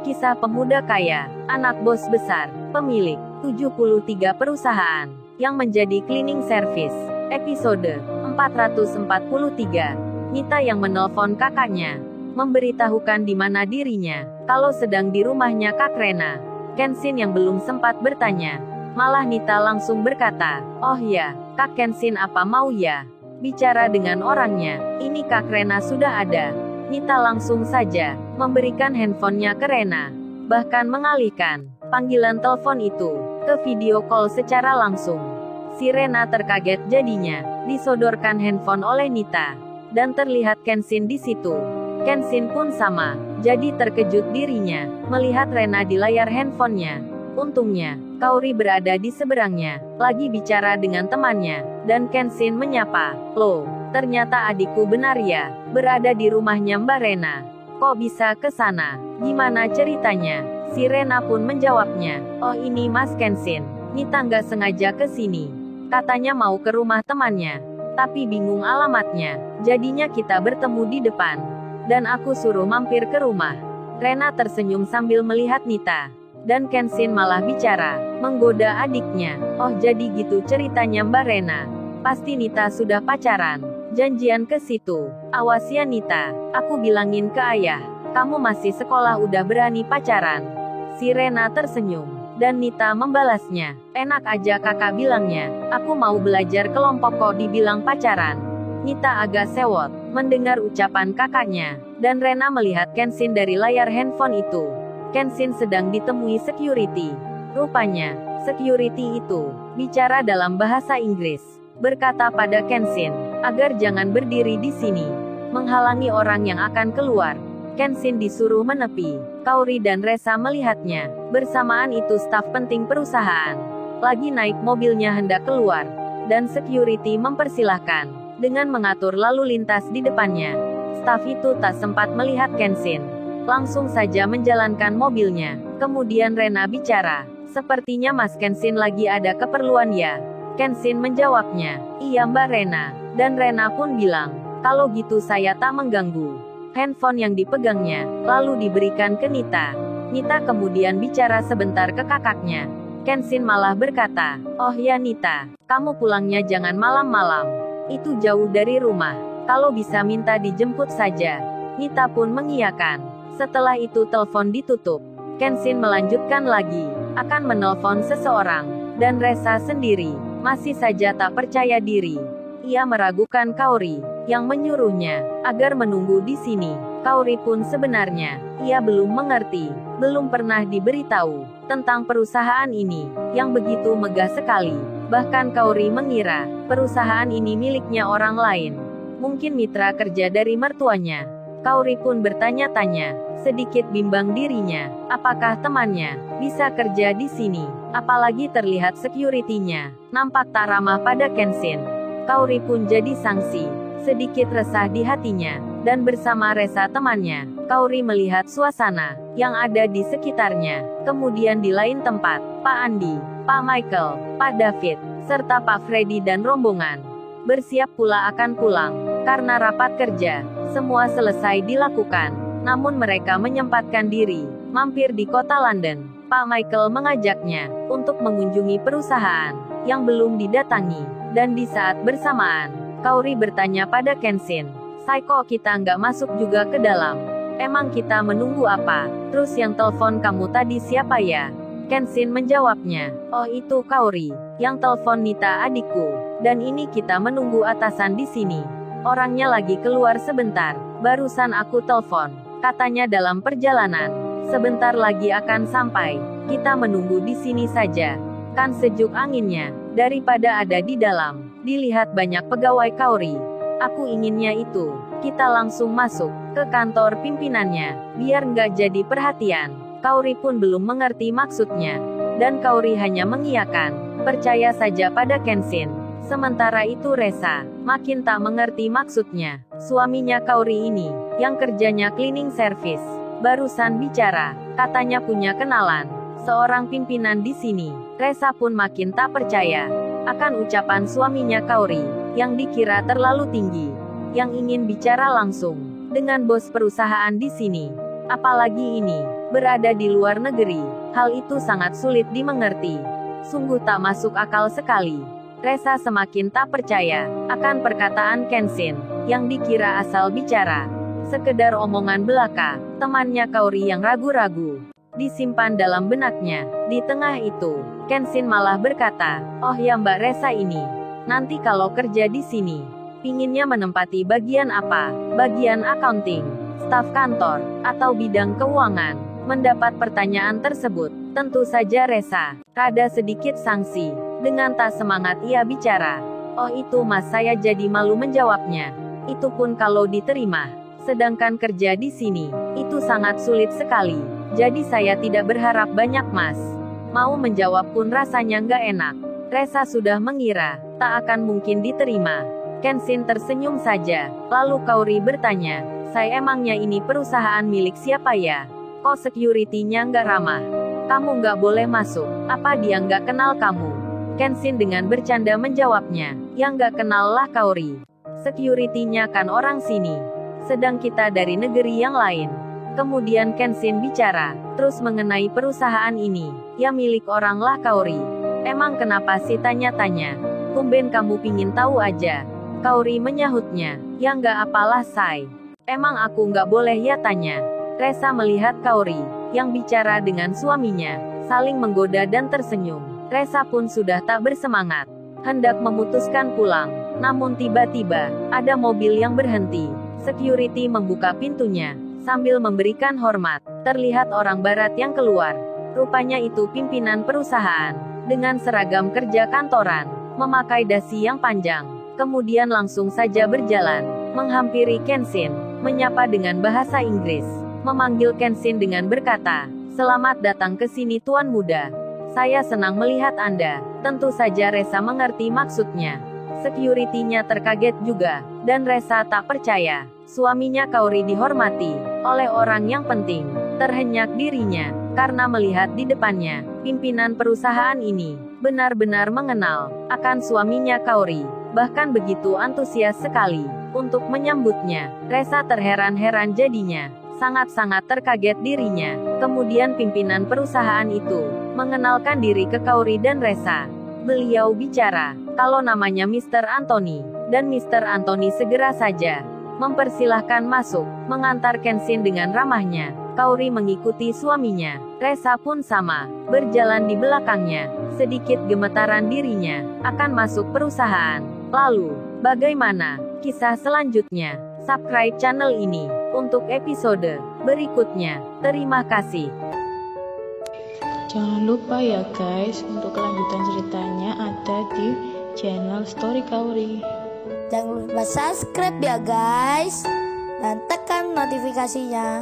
Kisah pemuda kaya, anak bos besar, pemilik 73 perusahaan, yang menjadi cleaning service. Episode 443. Nita yang menelpon kakaknya, memberitahukan di mana dirinya, kalau sedang di rumahnya Kak Rena. Kenshin yang belum sempat bertanya, malah Nita langsung berkata, "Oh ya, Kak Kenshin, apa mau ya bicara dengan orangnya? Ini Kak Rena sudah ada." Nita langsung saja memberikan handphonenya ke Rena, bahkan mengalihkan panggilan telepon itu ke video call secara langsung. Si Rena terkaget jadinya disodorkan handphone oleh Nita, dan terlihat Kenshin di situ. Kenshin pun sama, jadi terkejut dirinya melihat Rena di layar handphonenya. Untungnya, Kaori berada di seberangnya, lagi bicara dengan temannya, dan Kenshin menyapa, "Loh, ternyata adikku benar ya, berada di rumahnya Mbak Rena. Kok bisa ke sana? Gimana ceritanya?" Si Rena pun menjawabnya, "Oh ini Mas Kenshin, Nita nggak sengaja ke sini. Katanya mau ke rumah temannya, tapi bingung alamatnya, jadinya kita bertemu di depan. Dan aku suruh mampir ke rumah." Rena tersenyum sambil melihat Nita. Dan Kenshin malah bicara, menggoda adiknya. "Oh jadi gitu ceritanya Mbak Rena. Pasti Nita sudah pacaran. Janjian ke situ. Awas ya Nita, aku bilangin ke ayah, kamu masih sekolah udah berani pacaran." Si Rena tersenyum, dan Nita membalasnya, "Enak aja kakak bilangnya, aku mau belajar kelompok kok dibilang pacaran." Nita agak sewot mendengar ucapan kakaknya, dan Rena melihat Kenshin dari layar handphone itu. Kenshin sedang ditemui security. Rupanya, security itu bicara dalam bahasa Inggris, berkata pada Kenshin agar jangan berdiri di sini, menghalangi orang yang akan keluar. Kenshin disuruh menepi. Kaori dan Resa melihatnya. Bersamaan itu staf penting perusahaan lagi naik mobilnya hendak keluar, dan security mempersilahkan dengan mengatur lalu lintas di depannya. Staf itu tak sempat melihat Kenshin, langsung saja menjalankan mobilnya. Kemudian Rena bicara, "Sepertinya Mas Kenshin lagi ada keperluan ya?" Kenshin menjawabnya, "Iya Mbak Rena." Dan Rena pun bilang, "Kalau gitu saya tak mengganggu." Handphone yang dipegangnya lalu diberikan ke Nita. Nita kemudian bicara sebentar ke kakaknya. Kenshin malah berkata, "Oh ya Nita, kamu pulangnya jangan malam-malam. Itu jauh dari rumah. Kalau bisa minta dijemput saja." Nita pun mengiyakan. Setelah itu telepon ditutup. Kenshin melanjutkan lagi, akan menelpon seseorang. Dan Resa sendiri masih saja tak percaya diri. Ia meragukan Kaori yang menyuruhnya agar menunggu di sini. Kaori pun sebenarnya ia belum mengerti, belum pernah diberitahu tentang perusahaan ini yang begitu megah sekali. Bahkan Kaori mengira perusahaan ini miliknya orang lain, mungkin mitra kerja dari mertuanya. Kaori pun bertanya-tanya, sedikit bimbang dirinya, apakah temannya bisa kerja di sini, apalagi terlihat security-nya nampak tak ramah pada Kenshin. Kaori pun jadi sangsi, sedikit resah di hatinya, dan bersama Resa temannya, Kaori melihat suasana yang ada di sekitarnya. Kemudian di lain tempat, Pak Andi, Pak Michael, Pak David, serta Pak Freddy dan rombongan bersiap pula akan pulang karena rapat kerja. Semua selesai dilakukan, namun mereka menyempatkan diri mampir di kota London. Pak Michael mengajaknya untuk mengunjungi perusahaan yang belum didatangi, dan di saat bersamaan, Kaori bertanya pada Kenshin, "Saiko kita nggak masuk juga ke dalam? Emang kita menunggu apa? Terus yang telepon kamu tadi siapa ya?" Kenshin menjawabnya, "Oh itu Kaori, yang telepon Nita adikku, dan ini kita menunggu atasan di sini. Orangnya lagi keluar sebentar, barusan aku telepon, katanya dalam perjalanan, sebentar lagi akan sampai. Kita menunggu di sini saja, kan sejuk anginnya, daripada ada di dalam." Dilihat banyak pegawai Kaori. "Aku inginnya itu, kita langsung masuk ke kantor pimpinannya, biar nggak jadi perhatian." Kaori pun belum mengerti maksudnya, dan Kaori hanya mengiyakan, percaya saja pada Kenshin. Sementara itu Resa makin tak mengerti maksudnya. Suaminya Kaori ini, yang kerjanya cleaning service, barusan bicara, katanya punya kenalan seorang pimpinan di sini. Resa pun makin tak percaya akan ucapan suaminya Kaori, yang dikira terlalu tinggi, yang ingin bicara langsung dengan bos perusahaan di sini. Apalagi ini berada di luar negeri. Hal itu sangat sulit dimengerti. Sungguh tak masuk akal sekali. Resa semakin tak percaya akan perkataan Kenshin, yang dikira asal bicara sekedar omongan belaka. Temannya Kaori yang ragu-ragu disimpan dalam benaknya. Di tengah itu, Kenshin malah berkata, "Oh ya Mbak Resa ini, nanti kalau kerja di sini, pinginnya menempati bagian apa? Bagian accounting, staf kantor, atau bidang keuangan?" Mendapat pertanyaan tersebut, tentu saja Resa rada sedikit sangsi. Dengan tak semangat ia bicara, "Oh itu Mas, saya jadi malu menjawabnya. Itu pun kalau diterima. Sedangkan kerja di sini, itu sangat sulit sekali. Jadi saya tidak berharap banyak Mas." Mau menjawab pun rasanya nggak enak. Resa sudah mengira tak akan mungkin diterima. Kenshin tersenyum saja. Lalu Kaori bertanya, "Saya emangnya ini perusahaan milik siapa ya? Kok security-nya nggak ramah? Kamu nggak boleh masuk. Apa dia nggak kenal kamu?" Kenshin dengan bercanda menjawabnya, "Yang nggak kenal lah Kaori. Security-nya kan orang sini. Sedang kita dari negeri yang lain." Kemudian Kenshin bicara terus mengenai perusahaan ini. "Ya milik orang lah Kaori. Emang kenapa sih tanya-tanya? Tumben kamu pingin tahu aja." Kaori menyahutnya, "Ya nggak apalah Sai. Emang aku nggak boleh ya tanya?" Resa melihat Kaori yang bicara dengan suaminya saling menggoda dan tersenyum. Resa pun sudah tak bersemangat, hendak memutuskan pulang. Namun tiba-tiba ada mobil yang berhenti. Security membuka pintunya sambil memberikan hormat. Terlihat orang barat yang keluar. Rupanya itu pimpinan perusahaan dengan seragam kerja kantoran, memakai dasi yang panjang. Kemudian langsung saja berjalan menghampiri Kenshin, menyapa dengan bahasa Inggris, memanggil Kenshin dengan berkata, "Selamat datang ke sini Tuan Muda. Saya senang melihat Anda." Tentu saja Resa mengerti maksudnya. Security-nya terkaget juga, dan Resa tak percaya suaminya Kaori dihormati oleh orang yang penting. Terhenyak dirinya karena melihat di depannya pimpinan perusahaan ini benar-benar mengenal akan suaminya Kaori, bahkan begitu antusias sekali untuk menyambutnya. Resa terheran-heran jadinya, sangat-sangat terkaget dirinya. Kemudian pimpinan perusahaan itu mengenalkan diri ke Kaori dan Resa. Beliau bicara kalau namanya Mr. Anthony, dan Mr. Anthony segera saja mempersilahkan masuk, mengantar Kenshin dengan ramahnya. Kaori mengikuti suaminya. Resa pun sama, berjalan di belakangnya, sedikit gemetaran dirinya akan masuk perusahaan. Lalu, bagaimana kisah selanjutnya? Subscribe channel ini untuk episode berikutnya. Terima kasih. Jangan lupa ya guys, untuk kelanjutan ceritanya ada di channel Story Kaori. Jangan lupa subscribe ya guys, dan tekan notifikasinya